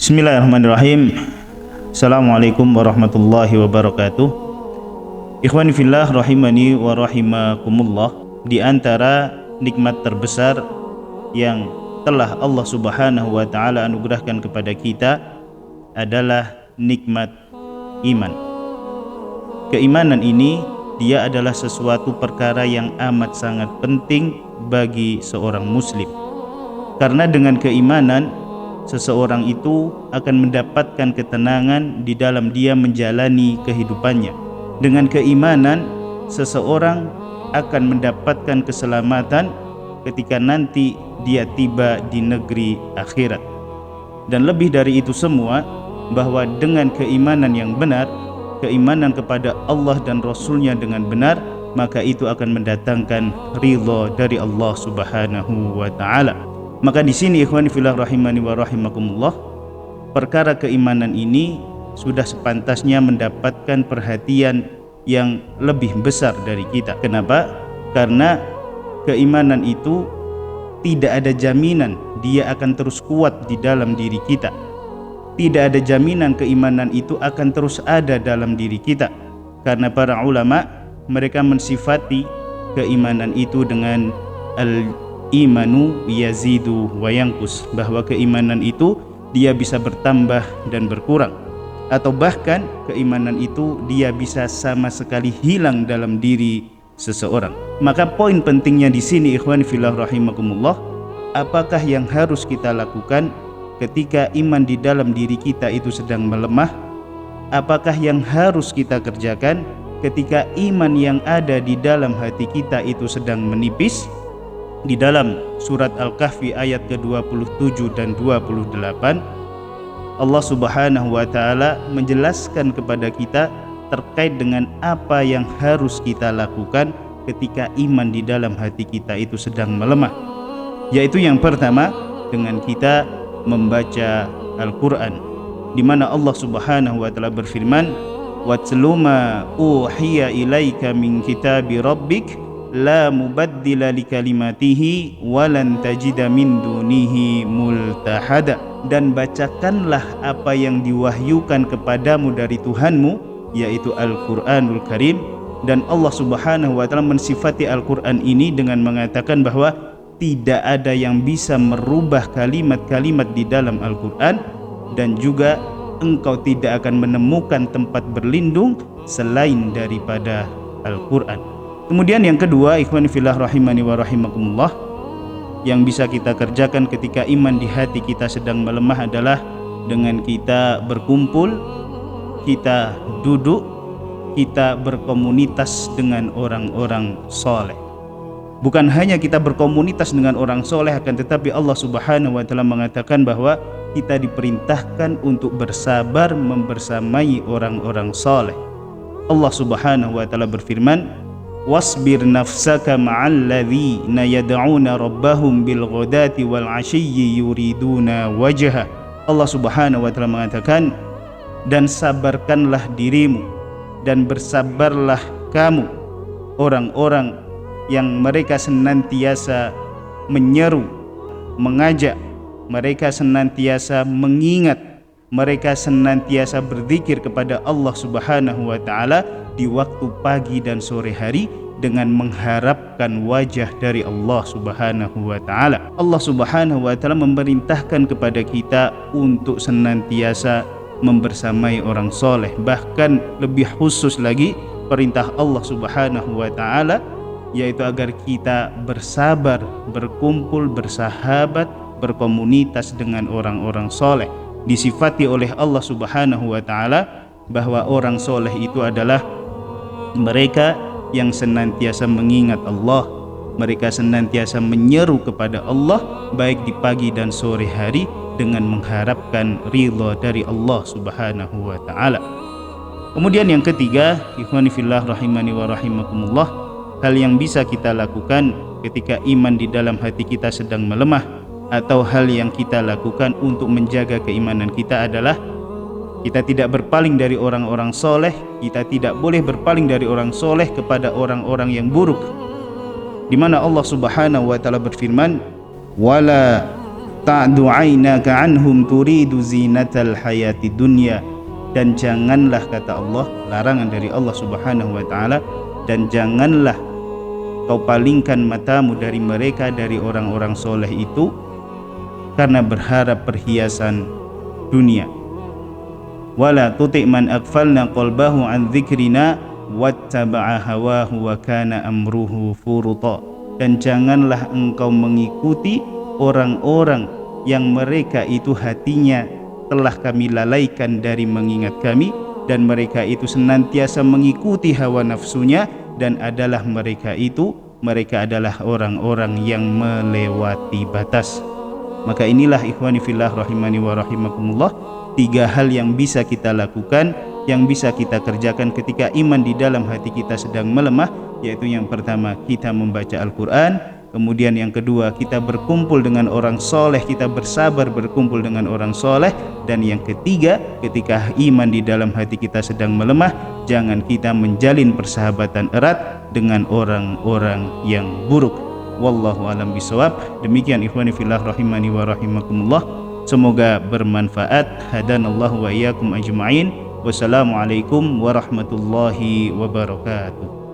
Bismillahirrahmanirrahim. Assalamualaikum warahmatullahi wabarakatuh. Ikhwani fillah rahimani wa rahimakumullah. Di antara nikmat terbesar yang telah Allah Subhanahu wa taala anugerahkan kepada kita adalah nikmat iman. Keimanan ini dia adalah sesuatu perkara yang amat sangat penting bagi seorang muslim. Karena dengan keimanan seseorang itu akan mendapatkan ketenangan di dalam dia menjalani kehidupannya. Dengan keimanan seseorang akan mendapatkan keselamatan ketika nanti dia tiba di negeri akhirat. Dan lebih dari itu semua, bahwa dengan keimanan yang benar, keimanan kepada Allah dan Rasulnya dengan benar, maka itu akan mendatangkan ridha dari Allah Subhanahu wa ta'ala. Maka di sini ikhwani fillah rahimani wa rahimakumullah, perkara keimanan ini sudah sepantasnya mendapatkan perhatian yang lebih besar dari kita. Kenapa? Karena keimanan itu tidak ada jaminan dia akan terus kuat di dalam diri kita. Tidak ada jaminan keimanan itu akan terus ada dalam diri kita. Karena para ulama mereka mensifati keimanan itu dengan imanu yazidu wa yanqus, bahwa keimanan itu dia bisa bertambah dan berkurang, atau bahkan keimanan itu dia bisa sama sekali hilang dalam diri seseorang. Maka poin pentingnya di sini ikhwan fillah rahimakumullah, apakah yang harus kita lakukan ketika iman di dalam diri kita itu sedang melemah? Apakah yang harus kita kerjakan ketika iman yang ada di dalam hati kita itu sedang menipis? Di dalam surat Al-Kahfi ayat ke-27 dan 28, Allah Subhanahu wa ta'ala menjelaskan kepada kita terkait dengan apa yang harus kita lakukan ketika iman di dalam hati kita itu sedang melemah. Yaitu yang pertama, dengan kita membaca Al-Quran, di mana Allah Subhanahu wa ta'ala berfirman, "Watlu ma uhiya ilaika min kitabi rabbik la mubaddila likalimatihi walan tajida min dunihi multahada." Dan bacakanlah apa yang diwahyukan kepadamu dari Tuhanmu, yaitu Al-Quranul Karim. Dan Allah Subhanahu wa ta'ala mensifati Al-Quran ini dengan mengatakan bahwa tidak ada yang bisa merubah kalimat-kalimat di dalam Al-Quran, dan juga engkau tidak akan menemukan tempat berlindung selain daripada Al-Quran. Kemudian yang kedua, ikhwan fillah rahimani wa rahimakumullah, yang bisa kita kerjakan ketika iman di hati kita sedang melemah adalah dengan kita berkumpul, kita duduk, kita berkomunitas dengan orang-orang soleh. Bukan hanya kita berkomunitas dengan orang soleh, akan tetapi Allah Subhanahu wa ta'ala mengatakan bahwa kita diperintahkan untuk bersabar membersamai orang-orang soleh. Allah Subhanahu wa ta'ala berfirman, "Wasbir nafsaka ma'al ladzina yad'una rabbahum bil ghadati wal 'ashiyyi yuriduna wajha." Allah Subhanahu wa ta'ala mengatakan, dan sabarkanlah dirimu dan bersabarlah kamu orang-orang yang mereka senantiasa menyeru, mengajak, mereka senantiasa mengingat, mereka senantiasa berzikir kepada Allah Subhanahu wa ta'ala di waktu pagi dan sore hari dengan mengharapkan wajah dari Allah Subhanahu wa ta'ala. Allah Subhanahu wa ta'ala memerintahkan kepada kita untuk senantiasa membersamai orang soleh. Bahkan lebih khusus lagi, perintah Allah Subhanahu wa ta'ala yaitu agar kita bersabar, berkumpul, bersahabat, berkomunitas dengan orang-orang soleh. Disifati oleh Allah Subhanahu wa ta'ala bahwa orang soleh itu adalah mereka yang senantiasa mengingat Allah, mereka senantiasa menyeru kepada Allah baik di pagi dan sore hari dengan mengharapkan ridha dari Allah Subhanahu wa ta'ala. Kemudian yang ketiga, ikhwani fillah rahimani wa rahimakumullah, hal yang bisa kita lakukan ketika iman di dalam hati kita sedang melemah, atau hal yang kita lakukan untuk menjaga keimanan kita adalah kita tidak berpaling dari orang-orang soleh. Kita tidak boleh berpaling dari orang soleh kepada orang-orang yang buruk, di mana Allah Subhanahu wa ta'ala berfirman, "Wala ta'du 'ainaka 'anhum turidu zinatal hayati dunya. Dan janganlah, kata Allah, larangan dari Allah Subhanahu wa taala, dan janganlah kau palingkan matamu dari mereka, dari orang-orang soleh itu, karena berharap perhiasan dunia. Wala tuti' man aghfalna qalbahu an dzikrina wattaba'a hawahu wa kana amruhu furuta. Dan janganlah engkau mengikuti orang-orang yang mereka itu hatinya telah kami lalaikan dari mengingat kami, dan mereka itu senantiasa mengikuti hawa nafsunya, dan mereka adalah orang-orang yang melewati batas. Maka inilah ikhwani fillah rahimani wa rahimakumullah, 3 hal yang bisa kita lakukan, yang bisa kita kerjakan ketika iman di dalam hati kita sedang melemah, yaitu yang pertama, kita membaca Al-Quran. Kemudian yang kedua, kita berkumpul dengan orang soleh, kita bersabar berkumpul dengan orang soleh. Dan yang ketiga, ketika iman di dalam hati kita sedang melemah, jangan kita menjalin persahabatan erat dengan orang-orang yang buruk. Wallahu alam bisawab. Demikian ikhwani fillah rahimani wa rahimakumullah. Semoga bermanfaat. Hadanallahu wa iyyakum ajma'in. Wassalamualaikum warahmatullahi wabarakatuh.